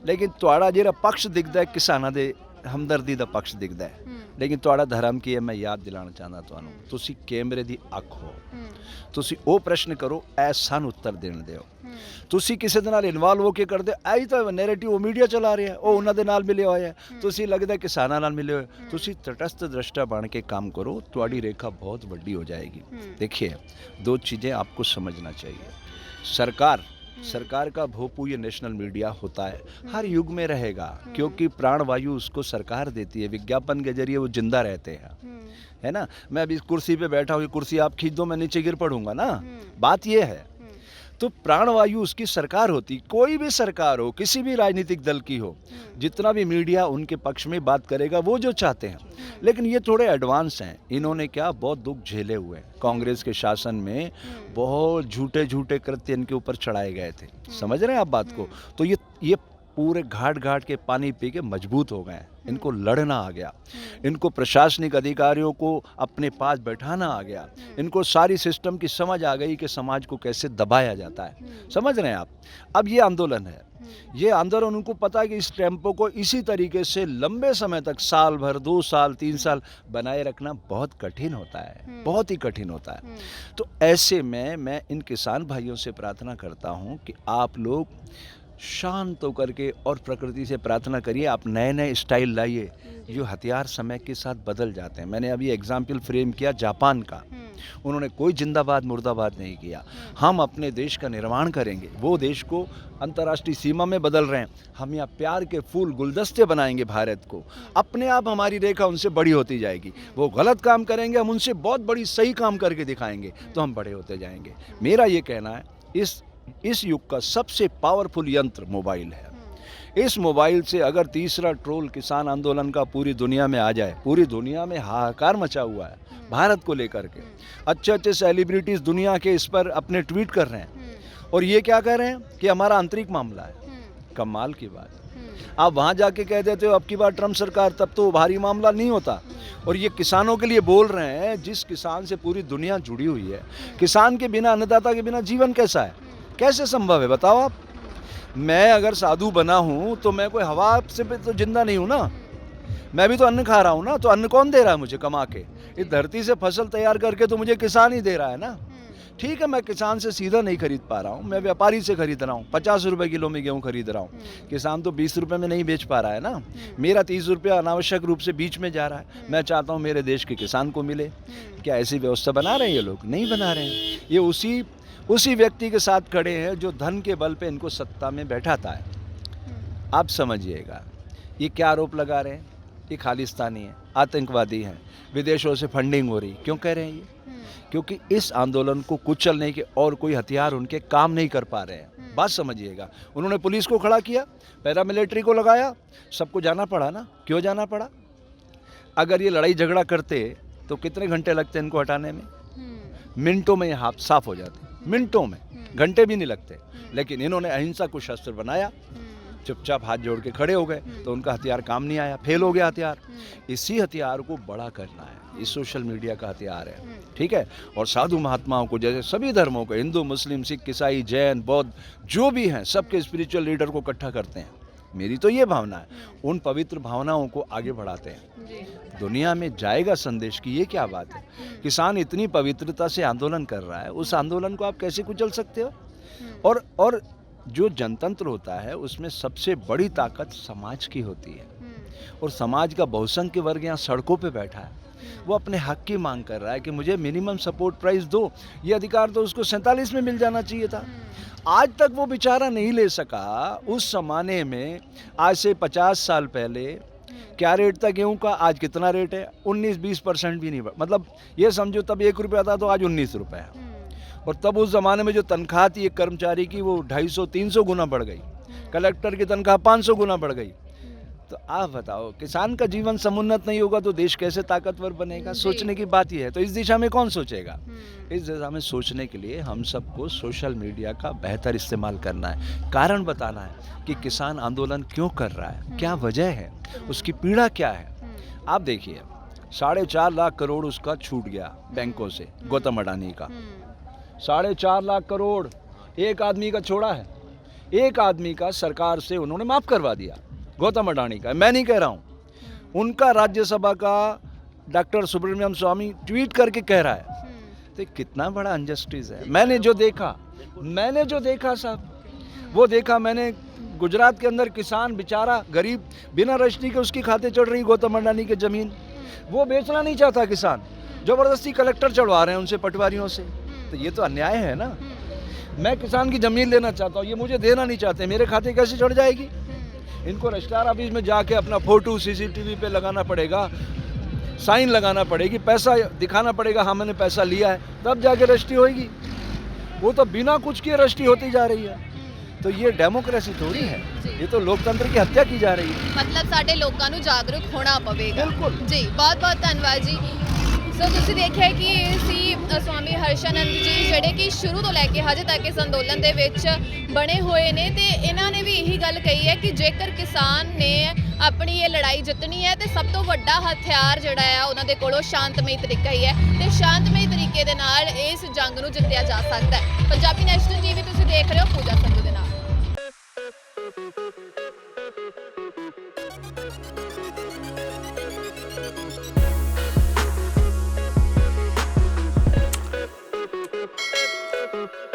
ਲੇਕਿਨ ਤੁਹਾਡਾ ਜਿਹੜਾ ਪਕਸ਼ ਦਿਖਦਾ ਹੈ ਕਿਸਾਨਾਂ ਦੇ ਹਮਦਰਦੀ ਦਾ ਪਕਸ਼ ਦਿਖਦਾ ਹੈ, ਲੇਕਿਨ ਤੁਹਾਡਾ ਧਰਮ ਕੀ ਹੈ ਮੈਂ ਯਾਦ ਦਿਲਾਉਣਾ ਚਾਹੁੰਦਾ ਤੁਹਾਨੂੰ, ਤੁਸੀਂ ਕੈਮਰੇ ਦੀ ਅੱਖ ਹੋ, ਤੁਸੀਂ ਉਹ ਪ੍ਰਸ਼ਨ ਕਰੋ ਐ ਸਾਨੂੰ ਉੱਤਰ ਦੇਣ ਦਿਓ। ਤੁਸੀਂ ਕਿਸੇ ਦੇ ਨਾਲ ਇਨਵੋਲਵ ਹੋ ਕੇ ਕਰਦੇ ਐ ਤਾਂ ਨੈਰੇਟਿਵ ਉਹ ਮੀਡੀਆ ਚਲਾ ਰਿਹਾ, ਉਹ ਉਹਨਾਂ ਦੇ ਨਾਲ ਮਿਲਿਆ ਹੋਇਆ, ਤੁਸੀਂ ਲੱਗਦਾ ਕਿਸਾਨਾਂ ਨਾਲ ਮਿਲੇ ਹੋਏ, ਤੁਸੀਂ ਤਟਸਥ ਦ੍ਰਿਸ਼ਟਾ ਬਣ ਕੇ काम करो, ਤੁਹਾਡੀ रेखा बहुत बड़ी हो जाएगी। देखिए, दो चीज़ें आपको समझना चाहिए। सरकार का भोपू ये नेशनल मीडिया होता है, हर युग में रहेगा, क्योंकि प्राणवायु उसको सरकार देती है, विज्ञापन के जरिए वो जिंदा रहते हैं, है ना। मैं अभी कुर्सी पे बैठा हूँ, कुर्सी आप खींच दो मैं नीचे गिर पड़ूंगा ना, बात ये है। तो प्राणवायु उसकी सरकार होती, कोई भी सरकार हो, किसी भी राजनीतिक दल की हो, जितना भी मीडिया उनके पक्ष में बात करेगा वो जो चाहते हैं, लेकिन ये थोड़े एडवांस हैं। इन्होंने क्या बहुत दुख झेले हुए हैं, कांग्रेस के शासन में बहुत झूठे झूठे कृत्य इनके ऊपर चढ़ाए गए थे, समझ रहे हैं आप बात को। तो ये पूरे घाट घाट के पानी पी के मजबूत हो गए, इनको लड़ना आ गया, इनको प्रशासनिक अधिकारियों को अपने पास बैठाना आ गया, इनको सारी सिस्टम की समझ आ गई कि समाज को कैसे दबाया जाता है, समझ रहे हैं आप। अब ये आंदोलन है, ये आंदोलन उनको पता है कि इस टेम्पो को इसी तरीके से लंबे समय तक, साल भर, 2 साल 3 साल बनाए रखना बहुत कठिन होता है, बहुत ही कठिन होता है। तो ऐसे में मैं इन किसान भाइयों से प्रार्थना करता हूँ कि आप लोग शांत होकर के और प्रकृति से प्रार्थना करिए, आप नए नए स्टाइल लाइए, जो हथियार समय के साथ बदल जाते हैं। मैंने अभी एग्जाम्पल फ्रेम किया जापान का, उन्होंने कोई जिंदाबाद मुर्दाबाद नहीं किया। हम अपने देश का निर्माण करेंगे, वो देश को अंतर्राष्ट्रीय सीमा में बदल रहे हैं, हम यहाँ प्यार के फूल गुलदस्ते बनाएंगे भारत को, अपने आप हमारी रेखा उनसे बड़ी होती जाएगी। वो गलत काम करेंगे, हम उनसे बहुत बड़ी सही काम करके दिखाएंगे, तो हम बड़े होते जाएंगे। मेरा ये कहना है, इस युग का सबसे पावरफुल यंत्र मोबाइल है। इस मोबाइल से अगर तीसरा ट्रोल किसान आंदोलन का पूरी दुनिया में आ जाए, पूरी दुनिया में हाहाकार मचा हुआ है भारत को लेकर के, अच्छे अच्छे सेलिब्रिटीज दुनिया के इस पर अपने ट्वीट कर रहे हैं, और ये क्या कह रहे हैं कि हमारा आंतरिक मामला है। कमाल की बात है। आप वहाँ जाके कह देते हो अब की बार ट्रम्प सरकार, तब तो भारी मामला नहीं होता। और ये किसानों के लिए बोल रहे हैं, जिस किसान से पूरी दुनिया जुड़ी हुई है। किसान के बिना, अन्नदाता के बिना जीवन कैसा है, कैसे संभव है बताओ आप। मैं अगर साधु बना हूँ तो मैं कोई हवा से तो जिंदा नहीं हूँ ना, मैं भी तो अन्न खा रहा हूँ ना। तो अन्न कौन दे रहा है मुझे कमा के? इस धरती से फसल तैयार करके तो मुझे किसान ही दे रहा है ना। ठीक है, मैं किसान से सीधा नहीं खरीद पा रहा हूँ, मैं व्यापारी से खरीद रहा हूँ, 50 रुपए किलो में गेहूँ खरीद रहा हूँ। किसान तो 20 रुपए में नहीं बेच पा रहा है ना, मेरा 30 रुपया अनावश्यक रूप से बीच में जा रहा है। मैं चाहता हूँ मेरे देश के किसान को मिले। क्या ऐसी व्यवस्था बना रहे हैं ये लोग? नहीं बना रहे हैं। ये उसी व्यक्ति के साथ खड़े हैं जो धन के बल पे इनको सत्ता में बैठाता है। आप समझिएगा, ये क्या आरोप लगा रहे हैं? ये खालिस्तानी है, आतंकवादी हैं, विदेशों से फंडिंग हो रही। क्यों कह रहे हैं ये? क्योंकि इस आंदोलन को कुचलने के और कोई हथियार उनके काम नहीं कर पा रहे हैं। बात समझिएगा। उन्होंने पुलिस को खड़ा किया, पैरामिलिट्री को लगाया, सबको जाना पड़ा ना। क्यों जाना पड़ा? अगर ये लड़ाई झगड़ा करते तो कितने घंटे लगते इनको हटाने में? मिनटों में ये हाथ साफ हो जाते, मिनटों में, घंटे भी नहीं लगते। लेकिन इन्होंने अहिंसा को शस्त्र बनाया, चुपचाप हाथ जोड़ के खड़े हो गए, तो उनका हथियार काम नहीं आया, फेल हो गया हथियार। इसी हथियार को बड़ा करना है, ये सोशल मीडिया का हथियार है, ठीक है। और साधु महात्माओं को, जैसे सभी धर्मों को, हिंदू, मुस्लिम, सिख, ईसाई, जैन, बौद्ध, जो भी हैं, सबके स्पिरिचुअल लीडर को इकट्ठा करते हैं। मेरी तो ये भावना है, उन पवित्र भावनाओं को आगे बढ़ाते हैं। दुनिया में जाएगा संदेश की ये क्या बात है। किसान इतनी पवित्रता से आंदोलन कर रहा है, उस आंदोलन को आप कैसे कुचल सकते हो? और जो जनतंत्र होता है उसमें सबसे बड़ी ताकत समाज की होती है, और समाज का बहुसंख्य वर्ग यहाँ सड़कों पे बैठा है, वो अपने हक की मांग कर रहा है कि मुझे मिनिमम सपोर्ट प्राइस दो। ये अधिकार तो उसको 47 में मिल जाना चाहिए था, आज तक वो बेचारा नहीं ले सका। उस जमाने में, आज से 50 साल पहले क्या रेट था गेहूं का, आज कितना रेट है? 19-20% भी नहीं, मतलब ये समझो तब 1 रुपया था तो आज 19 रुपये है। और तब उस ज़माने में जो तनख्वाह थी एक कर्मचारी की, वो 250-300 गुना बढ़ गई, कलेक्टर की तनख्वाह 500 गुना बढ़ गई। तो आप बताओ, किसान का जीवन समुन्नत नहीं होगा तो देश कैसे ताकतवर बनेगा? सोचने की बात ही है। तो इस दिशा में कौन सोचेगा? इस दिशा में सोचने के लिए हम सबको सोशल मीडिया का बेहतर इस्तेमाल करना है, कारण बताना है कि किसान आंदोलन क्यों कर रहा है, क्या वजह है, उसकी पीड़ा क्या है। आप देखिए, 4.5 लाख करोड़ उसका छूट गया बैंकों से, गौतम अडानी का 4.5 लाख करोड़ एक आदमी का छोड़ा है। एक आदमी का सरकार से उन्होंने माफ़ करवा दिया, गौतम अडानी का। मैं नहीं कह रहा हूँ, उनका राज्यसभा का डॉक्टर सुब्रमण्यम स्वामी ट्वीट करके कह रहा है। तो कितना बड़ा अनजस्टिस है। मैंने जो देखा साहब, वो देखा मैंने। गुजरात के अंदर किसान बेचारा गरीब बिना रजिस्ट्री के उसकी खाते चढ़ रही गौतम अडानी की ज़मीन, वो बेचना नहीं चाहता किसान, ज़बरदस्ती कलेक्टर चढ़वा रहे हैं उनसे, पटवारियों से। तो ये तो अन्याय है ना। मैं किसान की ज़मीन लेना चाहता हूँ, ये मुझे देना नहीं चाहते, मेरे खाते कैसे चढ़ जाएगी? इनको रजिस्ट्रार ऑफिस में जाके अपना फ़ोटो CCTV पे लगाना पड़ेगा, साइन लगाना पड़ेगी, पैसा दिखाना पड़ेगा, हाँ मैंने पैसा लिया है, तब जाके रजिस्ट्री होगी। वो तो बिना कुछ किए रजिस्ट्री होती जा रही है। तो ये डेमोक्रेसी थोड़ी है, ये तो लोकतंत्र की हत्या की जा रही है। मतलब ਸਾਡੇ ਲੋਕਾਂ ਨੂੰ ਜਾਗਰੂਕ ਹੋਣਾ ਪਵੇਗਾ। ਬਿਲਕੁਲ ਜੀ, ਬਹੁਤ ਬਹੁਤ ਧੰਨਵਾਦ ਜੀ। ਸੋ ਤੁਸੀਂ ਦੇਖਿਆ ਕਿ ਇਹ ਸੀ ਸਵਾਮੀ ਹਰਸ਼ਾਨੰਦ ਜੀ, ਜਿਹੜੇ ਕਿ ਸ਼ੁਰੂ ਤੋਂ ਲੈ ਕੇ ਹਜੇ ਤੱਕ ਇਸ ਅੰਦੋਲਨ ਦੇ ਵਿੱਚ ਬਣੇ ਹੋਏ ਨੇ ਤੇ ਇਹਨਾਂ ਨੇ ਵੀ ਇਹੀ ਗੱਲ ਕਹੀ ਹੈ ਕਿ ਜੇਕਰ ਕਿਸਾਨ ਨੇ ਆਪਣੀ ਇਹ ਲੜਾਈ ਜਿੱਤਣੀ ਹੈ ਤੇ ਸਭ ਤੋਂ ਵੱਡਾ ਹਥਿਆਰ ਜਿਹੜਾ ਆ ਉਹਨਾਂ ਦੇ ਕੋਲੋਂ ਸ਼ਾਂਤਮਈ ਤਰੀਕਾ ਹੀ ਹੈ ਤੇ ਸ਼ਾਂਤਮਈ ਤਰੀਕੇ ਦੇ ਨਾਲ ਇਸ ਜੰਗ ਨੂੰ ਜਿੱਤਿਆ ਜਾ ਸਕਦਾ ਹੈ। ਪੰਜਾਬੀ ਨੈਸ਼ਨਲ ਟੀਵੀ ਤੁਸੀਂ ਦੇਖ ਰਹੇ ਹੋ ਪੂਜਾ ਸੰਧੂ ਦੇ ਨਾਲ। Thank you.